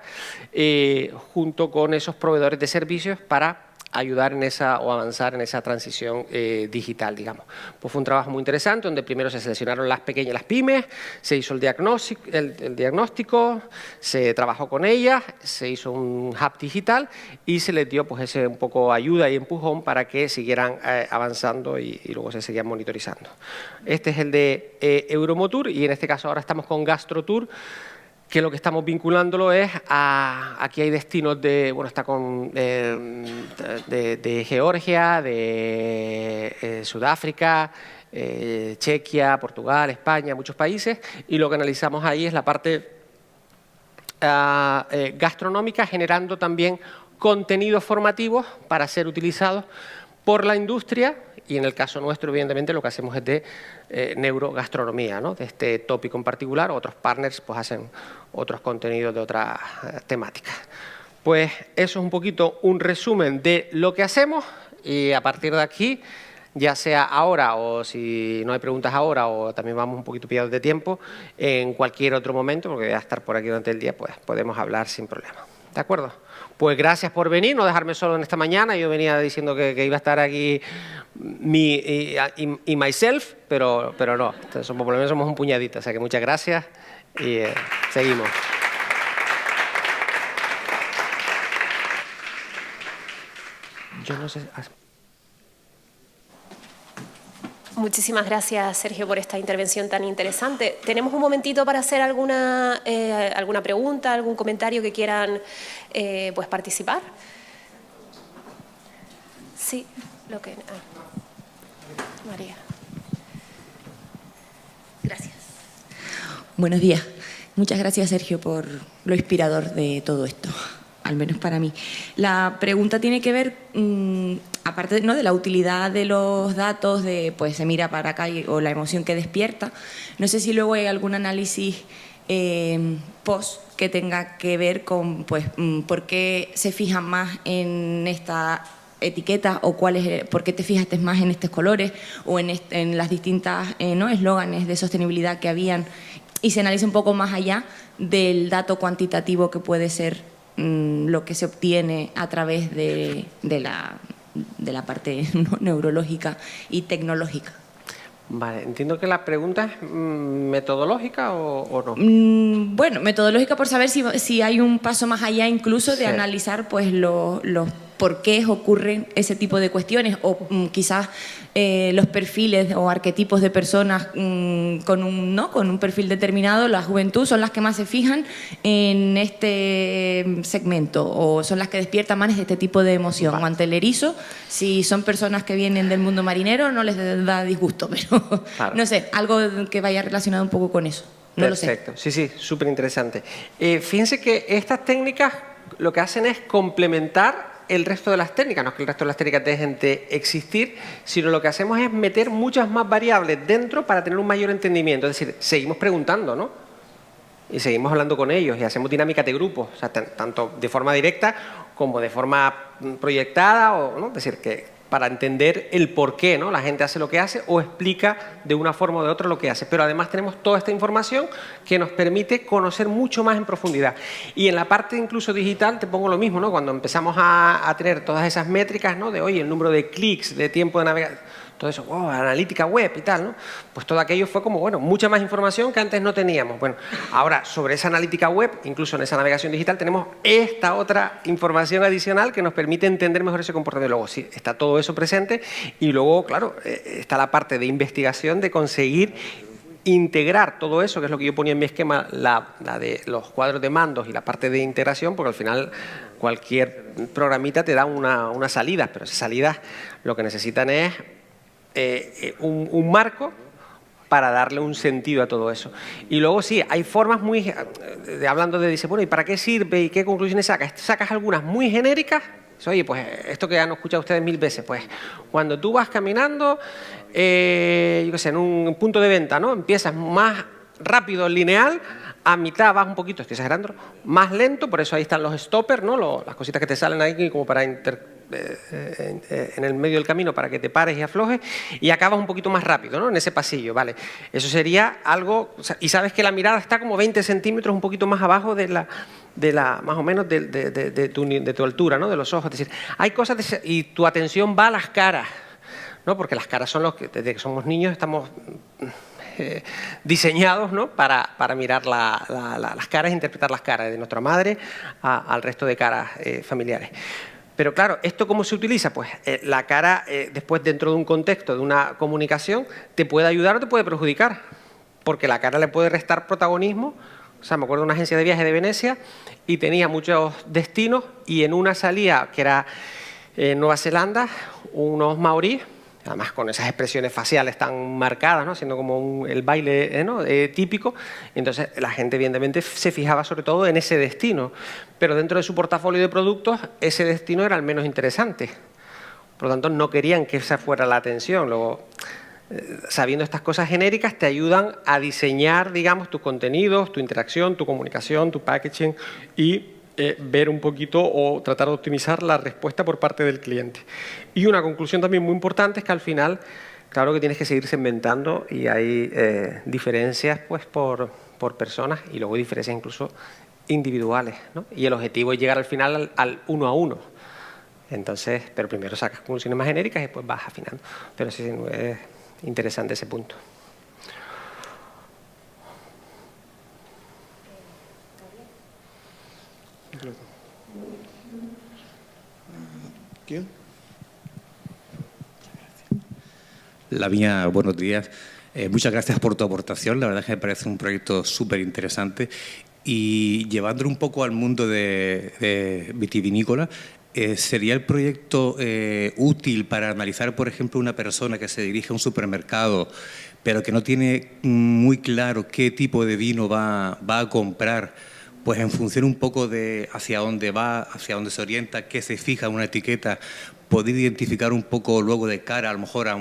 junto con esos proveedores de servicios para ayudar en esa o avanzar en esa transición digital, digamos. Pues fue un trabajo muy interesante donde primero se seleccionaron las pequeñas, las pymes, se hizo el diagnóstico, se trabajó con ellas, se hizo un hub digital y se les dio pues ese un poco ayuda y empujón para que siguieran avanzando y luego se seguían monitorizando. Este es el de Euromotour y en este caso ahora estamos con Gastrotour, que lo que estamos vinculándolo es a... Aquí hay destinos de... Bueno, está con de Georgia, de Sudáfrica, Chequia, Portugal, España, muchos países, y lo que analizamos ahí es la parte gastronómica, generando también contenidos formativos para ser utilizados por la industria. Y en el caso nuestro, evidentemente, lo que hacemos es de neurogastronomía, ¿no? De este tópico en particular. Otros partners pues hacen otros contenidos de otras temáticas. Pues eso es un poquito un resumen de lo que hacemos y a partir de aquí, ya sea ahora o si no hay preguntas ahora o también vamos un poquito pillados de tiempo, en cualquier otro momento, porque voy a estar por aquí durante el día, pues podemos hablar sin problema. ¿De acuerdo? Pues gracias por venir, no dejarme solo en esta mañana. Yo venía diciendo que iba a estar aquí y myself, pero no. Entonces, por lo menos somos un puñadito. O sea que muchas gracias y seguimos. Yo no sé... Muchísimas gracias, Sergio, por esta intervención tan interesante. Tenemos un momentito para hacer alguna pregunta, algún comentario que quieran pues participar. Sí, lo que... María. Gracias. Buenos días. Muchas gracias, Sergio, por lo inspirador de todo esto, al menos para mí. La pregunta tiene que ver... aparte, ¿no?, de la utilidad de los datos, de pues se mira para acá o la emoción que despierta, no sé si luego hay algún análisis post que tenga que ver con pues por qué se fijan más en esta etiqueta o por qué te fijaste más en estos colores o en las distintas ¿no?, eslóganes de sostenibilidad que habían, y se analiza un poco más allá del dato cuantitativo que puede ser lo que se obtiene a través de la parte neurológica y tecnológica. Vale, entiendo que la pregunta es metodológica o no. Bueno, metodológica por saber si hay un paso más allá incluso de analizar pues los por qué ocurren ese tipo de cuestiones o quizás los perfiles o arquetipos de personas con un perfil determinado, la juventud, son las que más se fijan en este segmento o son las que despiertan más este tipo de emoción. Vale. O ante el erizo, si son personas que vienen del mundo marinero, no les da disgusto, pero claro, no sé, algo que vaya relacionado un poco con eso. No Perfecto, lo sé. Sí, súper interesante. Fíjense que estas técnicas lo que hacen es complementar el resto de las técnicas, no es que el resto de las técnicas dejen de existir, sino lo que hacemos es meter muchas más variables dentro para tener un mayor entendimiento. Es decir, seguimos preguntando, ¿no? Y seguimos hablando con ellos y hacemos dinámicas de grupos, o sea, tanto de forma directa como de forma proyectada, ¿no? Es decir, que para entender el por qué, ¿no?, la gente hace lo que hace o explica de una forma o de otra lo que hace. Pero además tenemos toda esta información que nos permite conocer mucho más en profundidad. Y en la parte incluso digital te pongo lo mismo, ¿no? Cuando empezamos a tener todas esas métricas, ¿no?, de, oye, el número de clics, de tiempo de navegación, todo eso, wow, analítica web y tal, ¿no? Pues todo aquello fue como, bueno, mucha más información que antes no teníamos. Bueno, ahora sobre esa analítica web, incluso en esa navegación digital, tenemos esta otra información adicional que nos permite entender mejor ese comportamiento. Luego, sí, está todo eso presente y luego, claro, está la parte de investigación de conseguir integrar todo eso, que es lo que yo ponía en mi esquema, la de los cuadros de mandos y la parte de integración, porque al final cualquier programita te da unas salidas, pero esas salidas lo que necesitan es un marco para darle un sentido a todo eso. Y luego sí, hay formas muy... hablando de, dice, bueno, ¿y para qué sirve y qué conclusiones sacas? Sacas algunas muy genéricas. Oye, pues esto que han escuchado ustedes 1000 veces, pues cuando tú vas caminando, yo qué sé, en un punto de venta, ¿no? Empiezas más rápido, lineal, a mitad vas un poquito, estoy exagerando, más lento, por eso ahí están los stoppers, ¿no? Las cositas que te salen ahí como para en el medio del camino para que te pares y aflojes, y acabas un poquito más rápido, ¿no? En ese pasillo, ¿vale? Eso sería algo, o sea, y sabes que la mirada está como 20 centímetros un poquito más abajo de la más o menos de tu altura, ¿no? De los ojos. Es decir, hay cosas y tu atención va a las caras, ¿no? Porque las caras son los que desde que somos niños estamos diseñados, ¿no? para mirar las caras, interpretar las caras de nuestra madre al resto de caras familiares. Pero claro, ¿esto cómo se utiliza? Pues la cara, después dentro de un contexto, de una comunicación, te puede ayudar o te puede perjudicar, porque la cara le puede restar protagonismo. O sea, me acuerdo de una agencia de viajes de Venecia y tenía muchos destinos y en una salía, que era Nueva Zelanda, unos maoríes, además con esas expresiones faciales tan marcadas, ¿no? Siendo como el baile, ¿no? Típico. Entonces la gente evidentemente se fijaba sobre todo en ese destino, pero dentro de su portafolio de productos ese destino era el menos interesante. Por lo tanto no querían que esa fuera la atención. Luego, sabiendo estas cosas genéricas te ayudan a diseñar, digamos, tus contenidos, tu interacción, tu comunicación, tu packaging y ver un poquito o tratar de optimizar la respuesta por parte del cliente. Y una conclusión también muy importante es que al final, claro que tienes que seguir segmentando y hay diferencias pues por personas y luego diferencias incluso individuales, ¿no? Y el objetivo es llegar al final al 1 a 1. Entonces, pero primero sacas conclusiones más genéricas y después vas afinando. Pero sí, es interesante ese punto. ¿Quién? Lavinia, buenos días. Muchas gracias por tu aportación. La verdad es que me parece un proyecto súper interesante. Y llevándolo un poco al mundo de vitivinícola, ¿sería el proyecto útil para analizar, por ejemplo, una persona que se dirige a un supermercado pero que no tiene muy claro qué tipo de vino va a comprar? Pues en función un poco de hacia dónde va, hacia dónde se orienta, qué se fija en una etiqueta, poder identificar un poco luego de cara a lo mejor a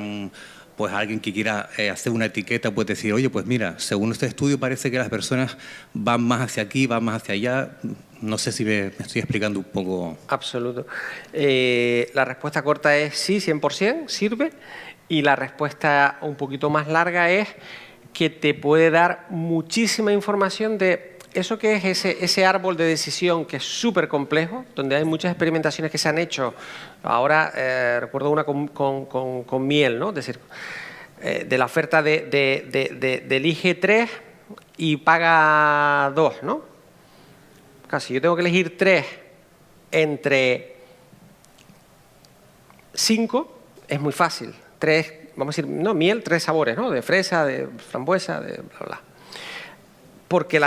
pues a alguien que quiera hacer una etiqueta, pues decir, oye, pues mira, según este estudio parece que las personas van más hacia aquí, van más hacia allá. No sé si me estoy explicando un poco. Absoluto. La respuesta corta es sí, 100%, sirve. Y la respuesta un poquito más larga es que te puede dar muchísima información de eso que es ese árbol de decisión que es súper complejo, donde hay muchas experimentaciones que se han hecho. Ahora recuerdo una con miel, ¿no? Es decir, de la oferta de elige 3 y paga 2, ¿no? Casi yo tengo que elegir 3 entre 5, es muy fácil. 3, vamos a decir, no, miel, 3 sabores, ¿no? De fresa, de frambuesa, de bla, bla. Porque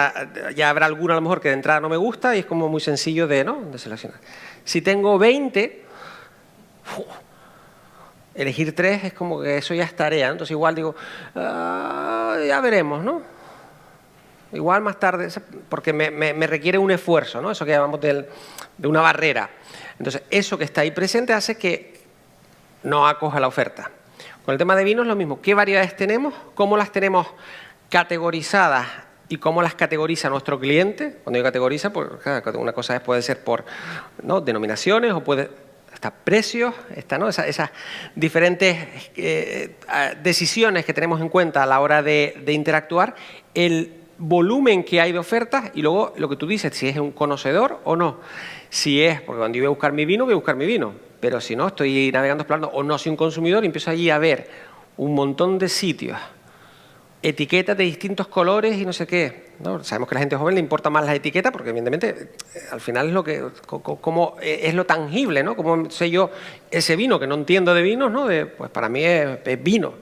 ya habrá alguna a lo mejor que de entrada no me gusta y es como muy sencillo de seleccionar. Si tengo 20, elegir 3 es como que eso ya es tarea, ¿no? Entonces igual digo, ya veremos, ¿no? Igual más tarde, porque me requiere un esfuerzo, ¿no? Eso que llamamos de una barrera. Entonces eso que está ahí presente hace que no acoja la oferta. Con el tema de vinos es lo mismo. ¿Qué variedades tenemos? ¿Cómo las tenemos categorizadas? ¿Y cómo las categoriza nuestro cliente? Cuando yo categoriza, pues una cosa puede ser por denominaciones o puede estar precios, esas diferentes decisiones que tenemos en cuenta a la hora de interactuar, el volumen que hay de ofertas y luego lo que tú dices, si es un conocedor o no. Si es, porque cuando yo voy a buscar mi vino, voy a buscar mi vino, pero si no, estoy navegando explorando o no soy un consumidor y empiezo allí a ver un montón de sitios etiquetas de distintos colores y no sé qué, ¿no? Sabemos que a la gente joven le importa más las etiquetas porque evidentemente al final es lo que como es lo tangible, ¿no? Como sé yo ese vino que no entiendo de vinos, ¿no? Pues para mí es vino.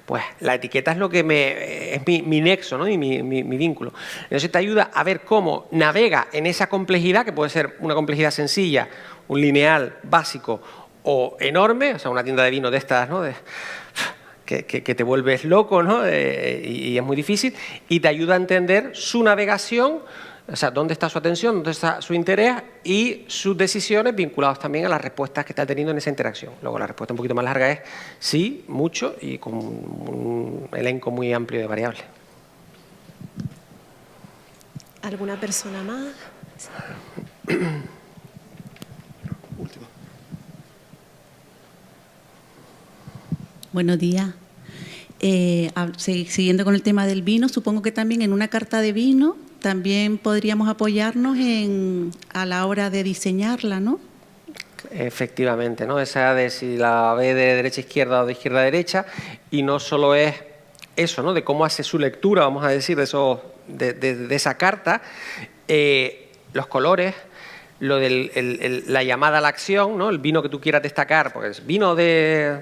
Pues la etiqueta es lo que es mi nexo, ¿no? Y mi vínculo. Entonces te ayuda a ver cómo navega en esa complejidad, que puede ser una complejidad sencilla, un lineal básico o enorme, o sea, una tienda de vino de estas, ¿no? Que te vuelves loco, ¿no? Y es muy difícil, y te ayuda a entender su navegación, o sea, dónde está su atención, dónde está su interés y sus decisiones vinculadas también a las respuestas que está teniendo en esa interacción. Luego la respuesta un poquito más larga es sí, mucho y con un elenco muy amplio de variables. ¿Alguna persona más? Última. Buenos días. Siguiendo con el tema del vino, supongo que también en una carta de vino también podríamos apoyarnos a la hora de diseñarla, ¿no? Efectivamente, ¿no? Esa de si la ve de derecha a izquierda o de izquierda a derecha, y no solo es eso, ¿no? De cómo hace su lectura, vamos a decir, de esa carta, los colores, lo de la llamada a la acción, ¿no? El vino que tú quieras destacar, porque es vino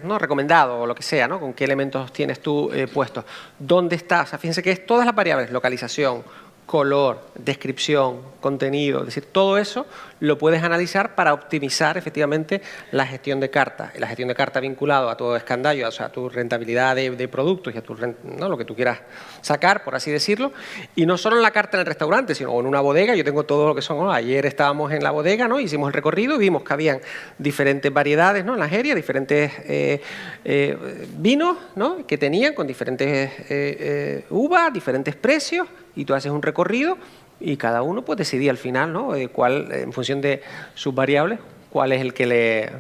¿no? recomendado o lo que sea, ¿no? Con qué elementos tienes tú puestos, dónde estás. O sea, fíjense que es todas las variables, localización, color, descripción, contenido, es decir, todo eso lo puedes analizar para optimizar efectivamente la gestión de cartas. La gestión de cartas vinculado a tu escandallo, o sea, a tu rentabilidad de productos y a ¿no? lo que tú quieras sacar, por así decirlo. Y no solo en la carta en el restaurante, sino en una bodega. Yo tengo todo lo que son, ¿no? Ayer estábamos en la bodega, ¿no? Hicimos el recorrido y vimos que habían diferentes variedades, ¿no? En la Jeria, diferentes vinos, ¿no? Que tenían con diferentes uvas, diferentes precios, y tú haces un recorrido y cada uno pues decidía al final, ¿no? Cuál, en función de sus variables, cuál es el que le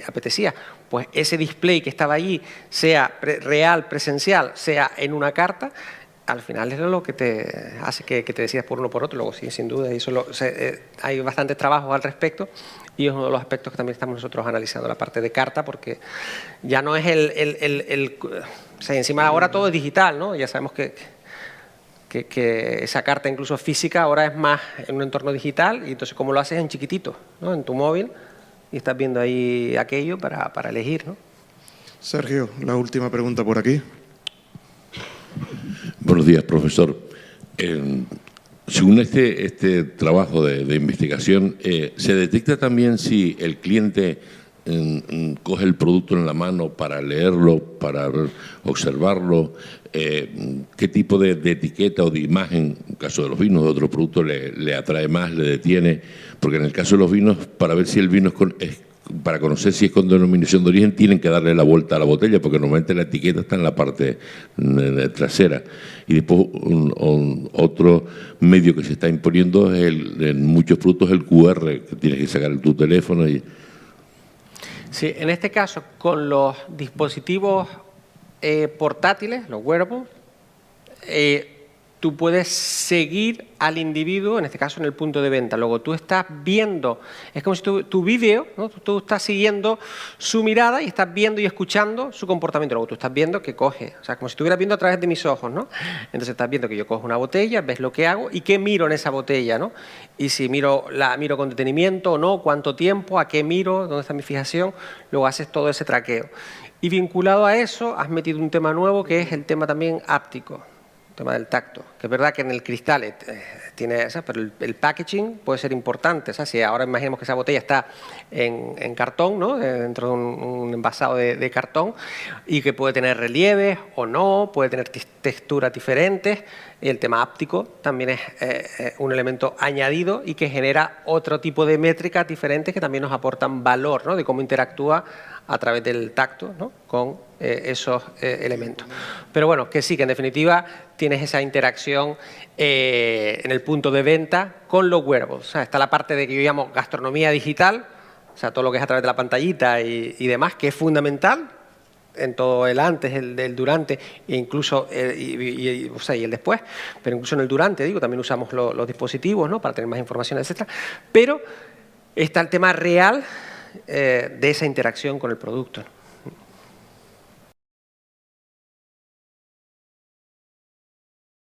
apetecía. Pues ese display que estaba allí, sea real, presencial, sea en una carta, al final es lo que te hace que te decidas por uno o por otro. Luego sí, sin duda, y eso hay bastantes trabajos al respecto, y es uno de los aspectos que también estamos nosotros analizando, la parte de carta, porque ya no es o sea, encima ahora todo es digital, ¿no? Ya sabemos que esa carta incluso física ahora es más en un entorno digital, y entonces cómo lo haces en chiquitito, ¿no? En tu móvil, y estás viendo ahí aquello para elegir, ¿no? Sergio, la última pregunta por aquí. Buenos días, profesor. Según este trabajo de investigación, ¿se detecta también si el cliente coge el producto en la mano para leerlo, para observarlo? ¿Qué tipo de etiqueta o de imagen, en el caso de los vinos, de otro producto, le atrae más, le detiene? Porque en el caso de los vinos, para ver si el vino para conocer si es con denominación de origen, tienen que darle la vuelta a la botella, porque normalmente la etiqueta está en la parte trasera. Y después otro medio que se está imponiendo es en muchos productos el QR, que tienes que sacar tu teléfono. Sí, en este caso, con los dispositivos portátiles, los wearables, tú puedes seguir al individuo, en este caso en el punto de venta. Luego tú estás viendo, es como si tu vídeo, ¿no? Tú estás siguiendo su mirada y estás viendo y escuchando su comportamiento. Luego tú estás viendo que coge, o sea, como si estuvieras viendo a través de mis ojos, ¿no? Entonces estás viendo que yo cojo una botella, ves lo que hago y qué miro en esa botella, ¿no? Y si la miro con detenimiento o no, cuánto tiempo, a qué miro, dónde está mi fijación, luego haces todo ese traqueo. Y vinculado a eso, has metido un tema nuevo que es el tema también áptico. Tema del tacto, que es verdad que en el cristal tiene esa, pero el packaging puede ser importante. O sea, si ahora imaginemos que esa botella está en cartón, ¿no? Dentro de un envasado de cartón, y que puede tener relieves o no, puede tener texturas diferentes, y el tema áptico también es un elemento añadido y que genera otro tipo de métricas diferentes que también nos aportan valor, ¿no? De cómo interactúa a través del tacto, ¿no? Con esos elementos. Pero bueno, que sí, que en definitiva tienes esa interacción en el punto de venta con los wearables. O sea, está la parte de que yo llamo gastronomía digital, o sea, todo lo que es a través de la pantallita y demás, que es fundamental en todo el antes, el durante, e incluso o sea, y el después, pero incluso en el durante, digo, también usamos los dispositivos, ¿no? Para tener más información, etcétera. Pero está el tema real de esa interacción con el producto.